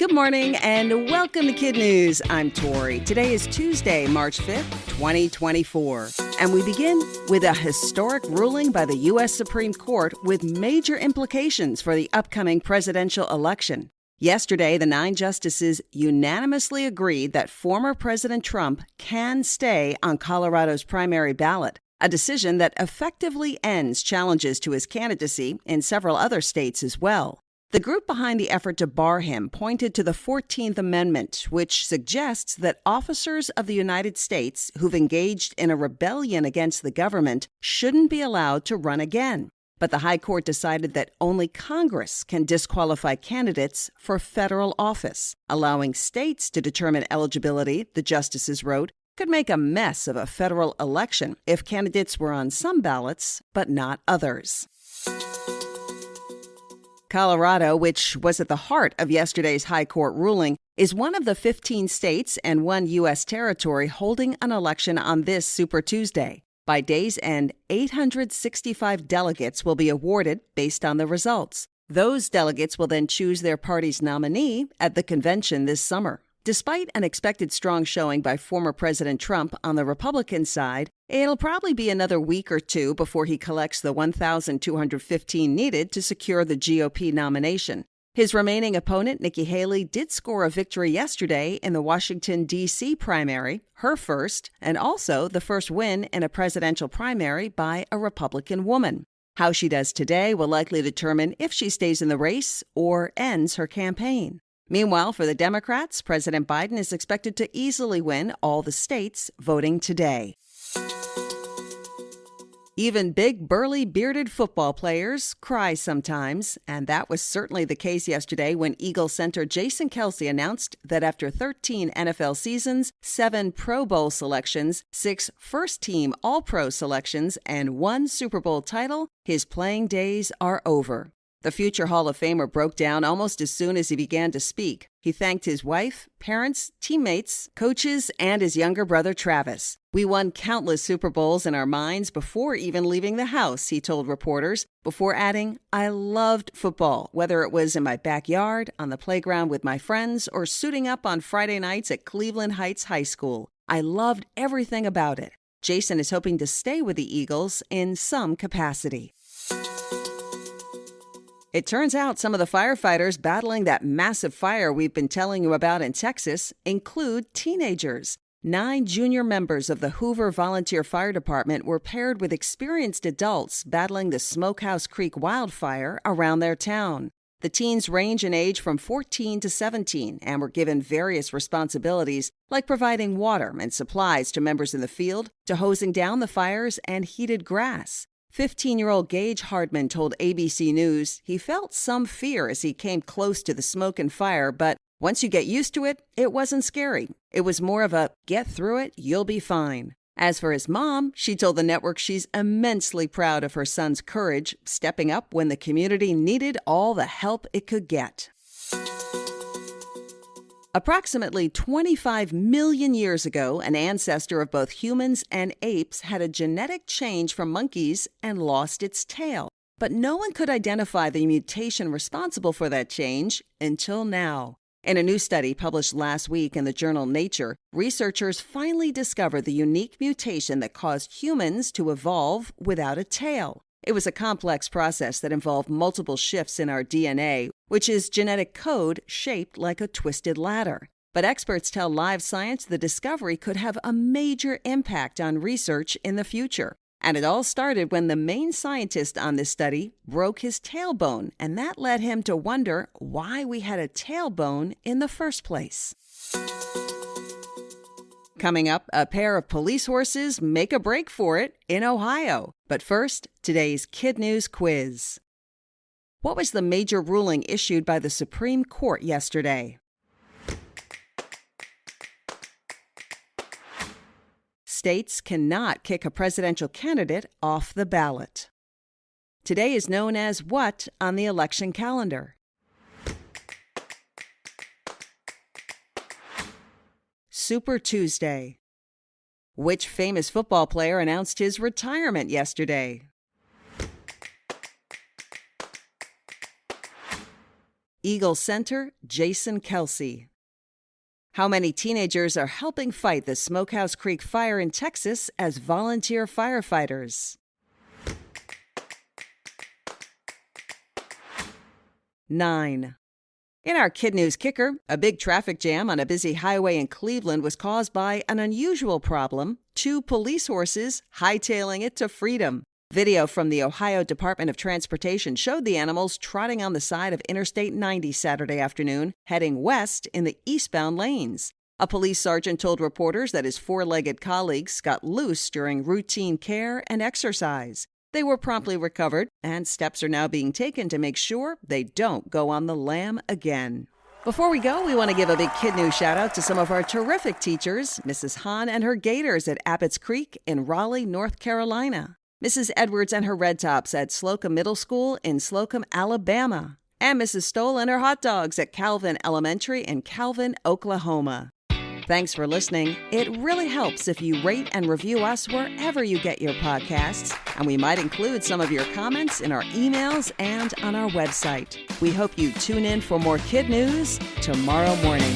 Good morning and welcome to KidNuz. I'm Tori. Today is Tuesday, March 5th, 2024. And we begin with a historic ruling by the U.S. Supreme Court with major implications for the upcoming presidential election. Yesterday, the 9 justices unanimously agreed that former President Trump can stay on Colorado's primary ballot, a decision that effectively ends challenges to his candidacy in several other states as well. The group behind the effort to bar him pointed to the 14th Amendment, which suggests that officers of the United States who've engaged in a rebellion against the government shouldn't be allowed to run again. But the High Court decided that only Congress can disqualify candidates for federal office. Allowing states to determine eligibility, the justices wrote, could make a mess of a federal election if candidates were on some ballots but not others. Colorado, which was at the heart of yesterday's High Court ruling, is one of the 15 states and one U.S. territory holding an election on this Super Tuesday. By day's end, 865 delegates will be awarded based on the results. Those delegates will then choose their party's nominee at the convention this summer. Despite an expected strong showing by former President Trump on the Republican side, it'll probably be another week or two before he collects the 1,215 needed to secure the GOP nomination. His remaining opponent, Nikki Haley, did score a victory yesterday in the Washington, D.C. primary, her first, and also the first win in a presidential primary by a Republican woman. How she does today will likely determine if she stays in the race or ends her campaign. Meanwhile, for the Democrats, President Biden is expected to easily win all the states voting today. Even big, burly, bearded football players cry sometimes, and that was certainly the case yesterday when Eagle center Jason Kelce announced that after 13 NFL seasons, 7 Pro Bowl selections, 6 first-team All-Pro selections, and 1 Super Bowl title, his playing days are over. The future Hall of Famer broke down almost as soon as he began to speak. He thanked his wife, parents, teammates, coaches, and his younger brother Travis. "We won countless Super Bowls in our minds before even leaving the house," he told reporters, before adding, "I loved football, whether it was in my backyard, on the playground with my friends, or suiting up on Friday nights at Cleveland Heights High School. I loved everything about it." Jason is hoping to stay with the Eagles in some capacity. It turns out some of the firefighters battling that massive fire we've been telling you about in Texas include teenagers. 9 junior members of the Hoover Volunteer Fire Department were paired with experienced adults battling the Smokehouse Creek wildfire around their town. The teens range in age from 14 to 17 and were given various responsibilities like providing water and supplies to members in the field, to hosing down the fires and heated grass. 15-year-old Gage Hardman told ABC News he felt some fear as he came close to the smoke and fire, but once you get used to it, it wasn't scary. It was more of a, get through it, you'll be fine. As for his mom, she told the network she's immensely proud of her son's courage, stepping up when the community needed all the help it could get. Approximately 25 million years ago, an ancestor of both humans and apes had a genetic change from monkeys and lost its tail. But no one could identify the mutation responsible for that change until now. In a new study published last week in the journal Nature, researchers finally discovered the unique mutation that caused humans to evolve without a tail. It was a complex process that involved multiple shifts in our DNA, which is genetic code shaped like a twisted ladder. But experts tell Live Science the discovery could have a major impact on research in the future. And it all started when the main scientist on this study broke his tailbone, and that led him to wonder why we had a tailbone in the first place. Coming up, a pair of police horses make a break for it in Ohio. But first, today's KidNuz quiz. What was the major ruling issued by the Supreme Court yesterday? States cannot kick a presidential candidate off the ballot. Today is known as what on the election calendar? Super Tuesday. Which famous football player announced his retirement yesterday? Eagle Center, Jason Kelce. How many teenagers are helping fight the Smokehouse Creek fire in Texas as volunteer firefighters? 9. In our KidNuz kicker, a big traffic jam on a busy highway in Cleveland was caused by an unusual problem: 2 police horses hightailing it to freedom. Video from the Ohio Department of Transportation showed the animals trotting on the side of Interstate 90 Saturday afternoon, heading west in the eastbound lanes. A police sergeant told reporters that his 4-legged colleagues got loose during routine care and exercise. They were promptly recovered, and steps are now being taken to make sure they don't go on the lam again. Before we go, we want to give a big KidNuz shout-out to some of our terrific teachers, Mrs. Hahn and her Gators at Abbott's Creek in Raleigh, North Carolina, Mrs. Edwards and her Red Tops at Slocum Middle School in Slocum, Alabama, and Mrs. Stoll and her Hot Dogs at Calvin Elementary in Calvin, Oklahoma. Thanks for listening. It really helps if you rate and review us wherever you get your podcasts, and we might include some of your comments in our emails and on our website. We hope you tune in for more KidNuz tomorrow morning.